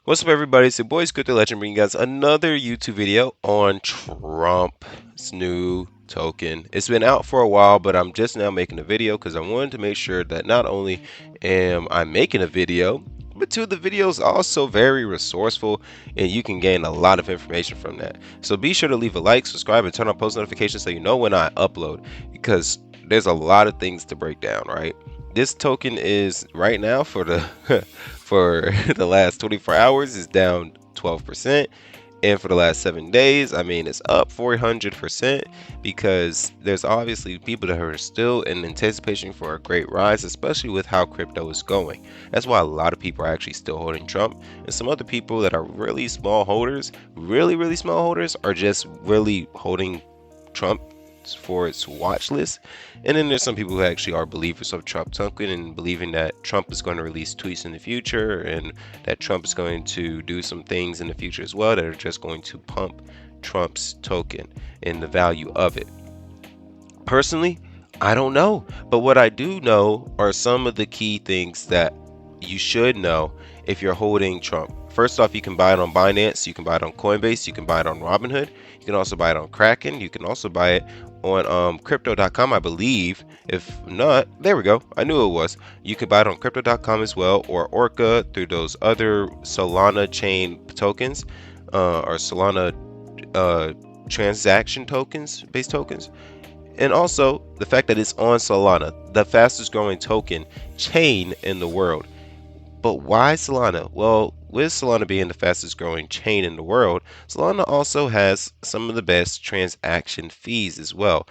What's up, everybody? It's your boy Squidgrow Legend bringing you guys another YouTube video on Trump's new token. It's been out for a while, but I'm just now making a video because I wanted to make sure that not only am I making a video, but two, the video is also very resourceful and you can gain a lot of information from that. So be sure to leave a like, subscribe, and turn on post notifications so you know when I upload, because there's a lot of things to break down, right? This token is right now for the for the last 24 hours is down 12%, and for the last 7 days, I mean, it's up 400%, because there's obviously people that are still in anticipation for a great rise, especially with how crypto is going. That's why a lot of people are actually still holding Trump, and some other people that are really small holders, really small holders, are just really holding Trump for its watch list. And then there's some people who actually are believers of Trump token and believing that Trump is going to release tweets in the future and that Trump is going to do some things in the future as well that are just going to pump Trump's token and the value of it. Personally, I don't know, but what I do know are some of the key things that you should know if you're holding Trump. First off, you can buy it on Binance, you can buy it on Coinbase, you can buy it on Robinhood, you can also buy it on Kraken, you can also buy it on crypto.com, I believe. If not, there we go, I knew it was. You could buy it on crypto.com as well, or Orca through those other Solana chain tokens, or Solana transaction tokens, based tokens. And also the fact that it's on Solana, the fastest growing token chain in the world. But why Solana? Well, with Solana being the fastest growing chain in the world, Solana also has some of the best transaction fees as well.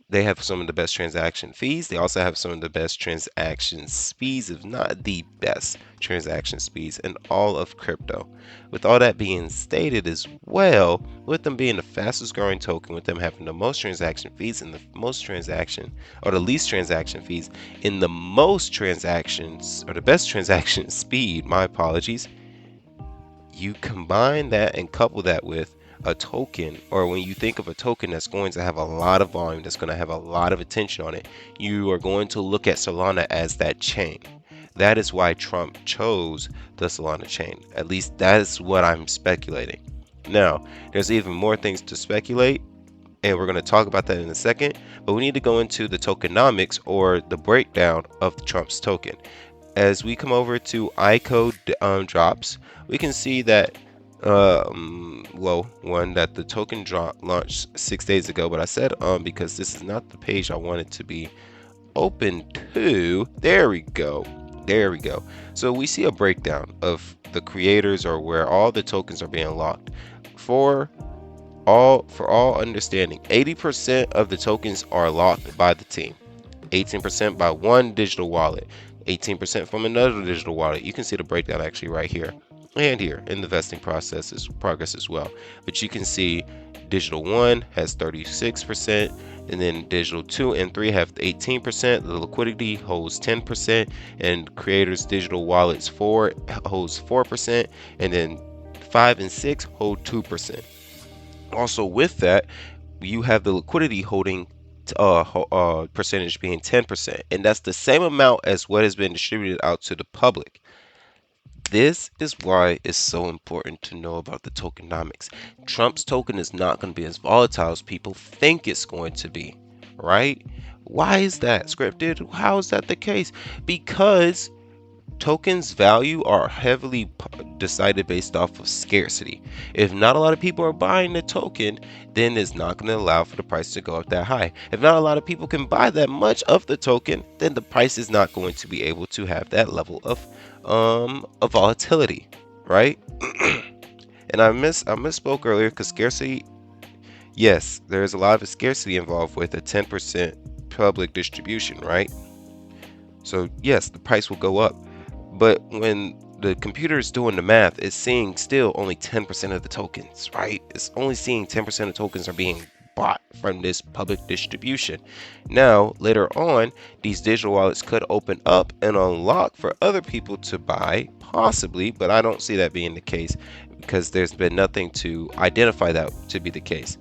They have some of the best transaction fees. They also have some of the best transaction speeds, if not the best transaction speeds in all of crypto. With all that being stated as well, with them being the fastest growing token, with them having the most transaction fees and the most transaction, or the least transaction fees, in the most transactions, or the best transaction speed, my apologies, you combine that and couple that with a token, or when you think of a token that's going to have a lot of volume, that's going to have a lot of attention on it, you are going to look at Solana as that chain. That is why Trump chose the Solana chain. At least that is what I'm speculating. Now, there's even more things to speculate, and we're going to talk about that in a second, but we need to go into the tokenomics, or the breakdown of Trump's token. As we come over to ICO drops, we can see that that the token drop launched 6 days ago, but I said because this is not the page I wanted to be open to. There we go. So we see a breakdown of the creators, or where all the tokens are being locked. For all understanding, 80% of the tokens are locked by the team, 18% by one digital wallet, 18% from another digital wallet. You can see the breakdown actually right here and here in the vesting progress as well. But you can see digital 1 has 36%, and then digital 2 and 3 have 18%. The liquidity holds 10%, and creators digital wallets 4 holds 4%, and then 5 and 6 hold 2%. Also with that, you have the liquidity holding percentage being 10%, and that's the same amount as what has been distributed out to the public. This is why it's so important to know about the tokenomics. Trump's token is not going to be as volatile as people think it's going to be, right? Why is that, Scripted? How is that the case? Because tokens value are heavily decided based off of scarcity. If not a lot of people are buying the token, then it's not going to allow for the price to go up that high. If not a lot of people can buy that much of the token, then the price is not going to be able to have that level of volatility, right? And I misspoke earlier, because scarcity, yes, there is a lot of scarcity involved with a 10% public distribution, right? So yes, the price will go up. But when the computer is doing the math, it's seeing still only 10% of the tokens, right? It's only seeing 10% of tokens are being bought from this public distribution. Now, later on, these digital wallets could open up and unlock for other people to buy, possibly, but I don't see that being the case, because there's been nothing to identify that to be the case.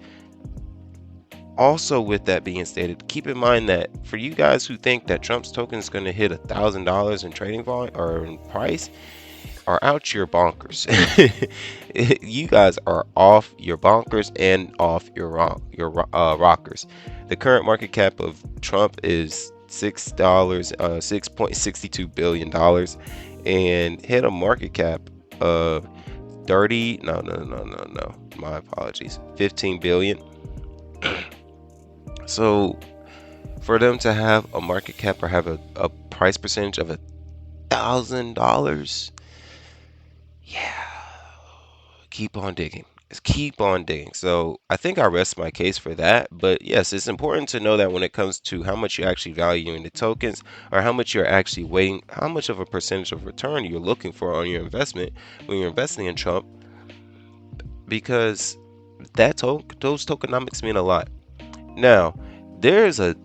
Also, with that being stated, keep in mind that for you guys who think that Trump's token is going to hit $1,000 in trading volume or in price, are out your bonkers. You guys are off your bonkers and off your rockers. The current market cap of Trump is $6.62 billion, and hit a market cap of 30. No. My apologies. 15 billion. So for them to have a market cap or have a price percentage of $1,000, yeah, keep on digging. Just keep on digging. So I think I rest my case for that. But yes, it's important to know that when it comes to how much you're actually valuing the tokens, or how much you're actually waiting, how much of a percentage of return you're looking for on your investment when you're investing in Trump, because those tokenomics mean a lot. Now, there's a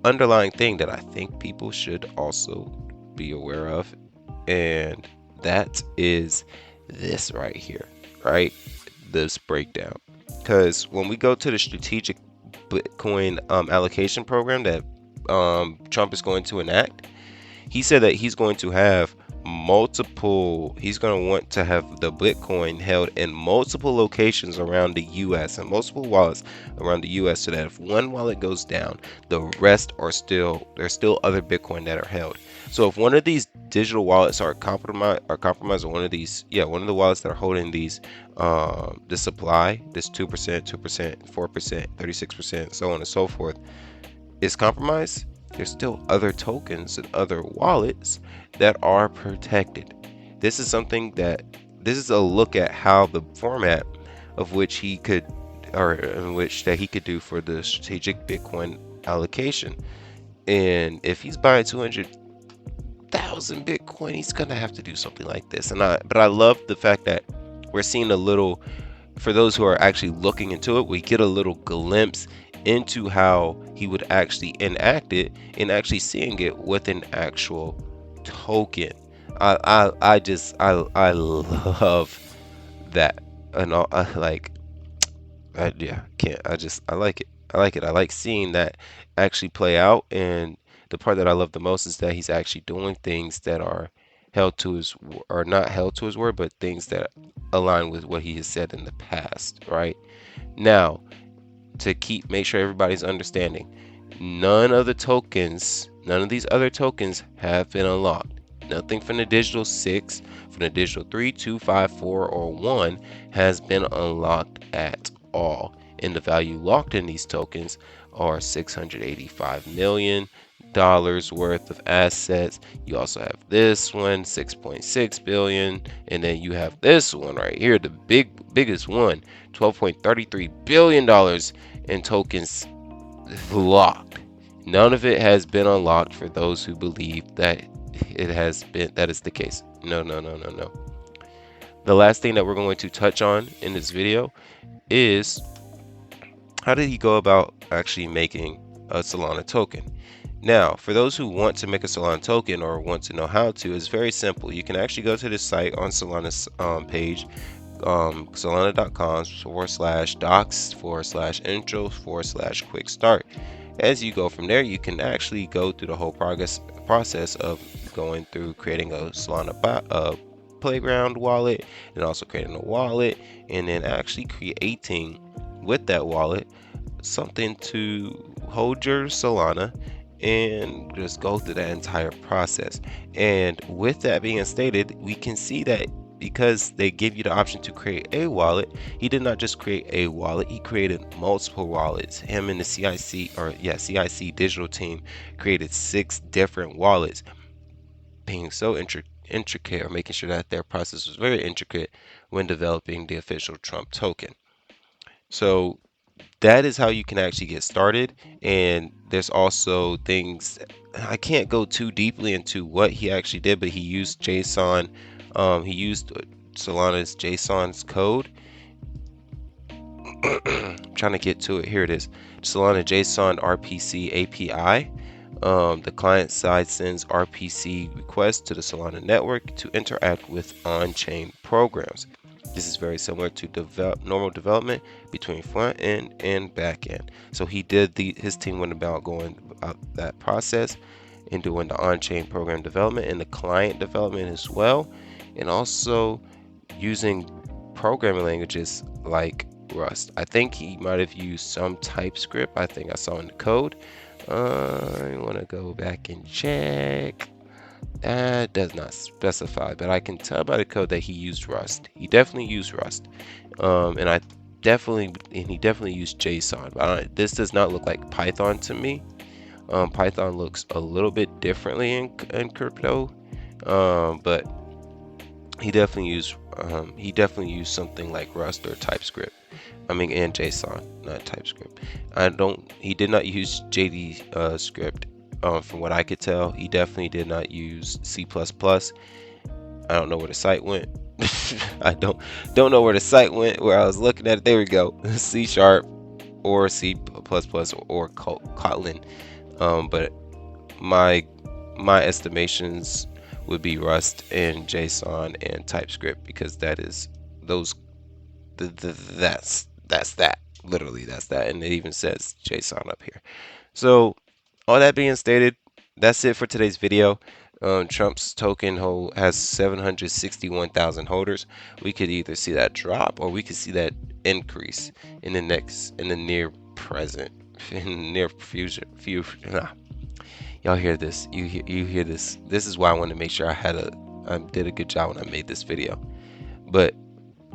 underlying thing that I think people should also be aware of, and that is this right here, right? This breakdown. Because when we go to the strategic Bitcoin allocation program that Trump is going to enact, he said that he's going to have he's going to want to have the Bitcoin held in multiple locations around the US and multiple wallets around the US, so that if one wallet goes down, the rest there's still other Bitcoin that are held. So if one of these digital wallets are compromised, or one of the wallets that are holding these the supply, this 2%, 4%, 36%, so on and so forth, is compromised, there's still other tokens and other wallets that are protected. This is a look at how the format of which he could, or in which that he could do for the strategic Bitcoin allocation. And if he's buying 200,000 Bitcoin, he's gonna have to do something like this. But I love the fact that we're seeing a little, for those who are actually looking into it, we get a little glimpse into how he would actually enact it, and actually seeing it with an actual token. I love that, and I like, I like it. I like seeing that actually play out. And the part that I love the most is that he's actually doing things that are held to his, or not held to his word, but things that align with what he has said in the past, right? Now, to make sure everybody's understanding, none of these other tokens have been unlocked. Nothing from the digital 6, from the digital 3, 2, 5, 4, or 1 has been unlocked at all. And the value locked in these tokens are $685 million worth of assets. You also have this one, 6.6 billion, and then you have this one right here, the biggest one, $12.33 billion in tokens locked. None of it has been unlocked, for those who believe that that is the case. No. The last thing that we're going to touch on in this video is, how did he go about actually making a Solana token? Now, for those who want to make a Solana token, or want to know how to, it's very simple. You can actually go to this site on Solana's page, solana.com/docs/intro/quick start. As you go from there, you can actually go through the whole process of going through creating a Solana playground wallet, and also creating a wallet, and then actually creating with that wallet something to hold your Solana, and just go through that entire process. And with that being stated, we can see that because they give you the option to create a wallet, he did not just create a wallet, he created multiple wallets. Him and the CIC digital team created 6 different wallets, being so intricate, or making sure that their process was very intricate when developing the official Trump token. So that is how you can actually get started. And there's also things, I can't go too deeply into what he actually did, but he used JSON. He used Solana's JSON's code. I'm trying to get to it. Here it is. Solana JSON RPC API. The client side sends RPC requests to the Solana network to interact with on-chain programs. This is very similar to normal development between front end and back end. So his team went about going about that process and doing the on-chain program development and the client development as well. and also using programming languages like Rust. I think he might have used some TypeScript. I think I saw in the code. I want to go back and check. That does not specify, but I can tell by the code that he used Rust. He definitely used Rust, and he definitely used JSON. But this does not look like Python to me. Python looks a little bit differently in crypto, but he definitely used something like Rust or TypeScript. I mean, and JSON, not TypeScript. He did not use JD script. From what I could tell, he definitely did not use C++. I don't know where the site went. I don't know where the site went. Where I was looking at it, there we go. C# or C++ or Kotlin. But my estimations would be Rust and JSON and TypeScript, because that is those that's that, literally that's that, and it even says JSON up here. So all that being stated, that's it for today's video. Trump's token has 761,000 holders. We could either see that drop or we could see that increase in the near present, in the near future. Y'all hear this? You hear this? This is why I wanted to make sure I did a good job when I made this video. But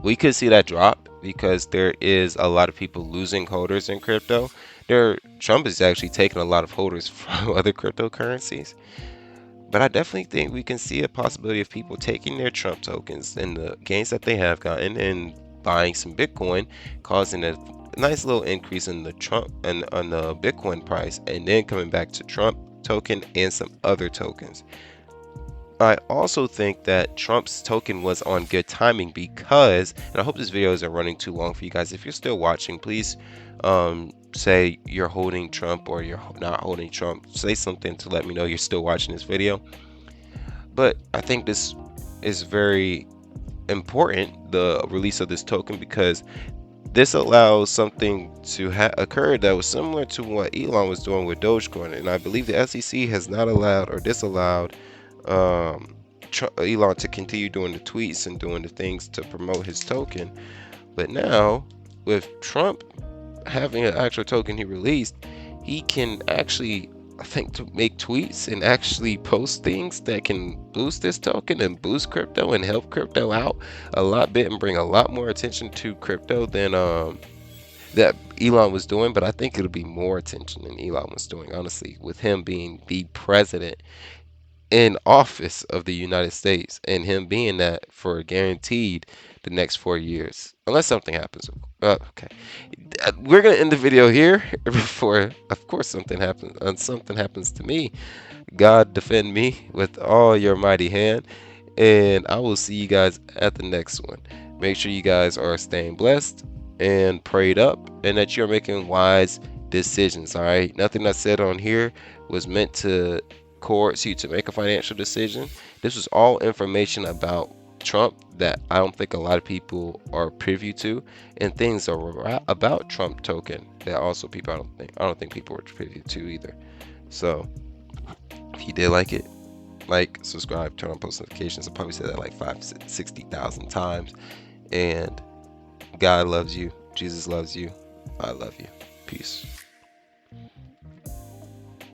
we could see that drop because there is a lot of people losing holders in crypto. Trump is actually taking a lot of holders from other cryptocurrencies. But I definitely think we can see a possibility of people taking their Trump tokens and the gains that they have gotten and buying some Bitcoin, causing a nice little increase in the Trump and on the Bitcoin price, and then coming back to Trump token and some other tokens. I also think that Trump's token was on good timing because, and I hope this video isn't running too long for you guys. If you're still watching, please say you're holding Trump or you're not holding Trump. Say something to let me know you're still watching this video. But I think this is very important, the release of this token, because this allows something to occur that was similar to what Elon was doing with Dogecoin. And I believe the SEC has not allowed or disallowed Elon to continue doing the tweets and doing the things to promote his token. But now, with Trump having an actual token he released, he can actually, I think, to make tweets and actually post things that can boost this token and boost crypto and help crypto out a lot bit and bring a lot more attention to crypto than that Elon was doing. But I think it'll be more attention than Elon was doing, honestly, with him being the president in office of the United States and him being that for guaranteed the next 4 years, unless something happens. Okay, we're gonna end the video here before, of course, something happens to me. God defend me with all your mighty hand, and I will see you guys at the next one. Make sure you guys are staying blessed and prayed up, and that you're making wise decisions. All right, nothing I said on here was meant to coerce you to make a financial decision. This was all information about Trump that I don't think a lot of people are privy to, and things are about Trump token that also people I don't think people were privy to either. So if you did like it, like, subscribe, turn on post notifications. I probably said that like 60,000 times. And God loves you. Jesus loves you. I love you. Peace.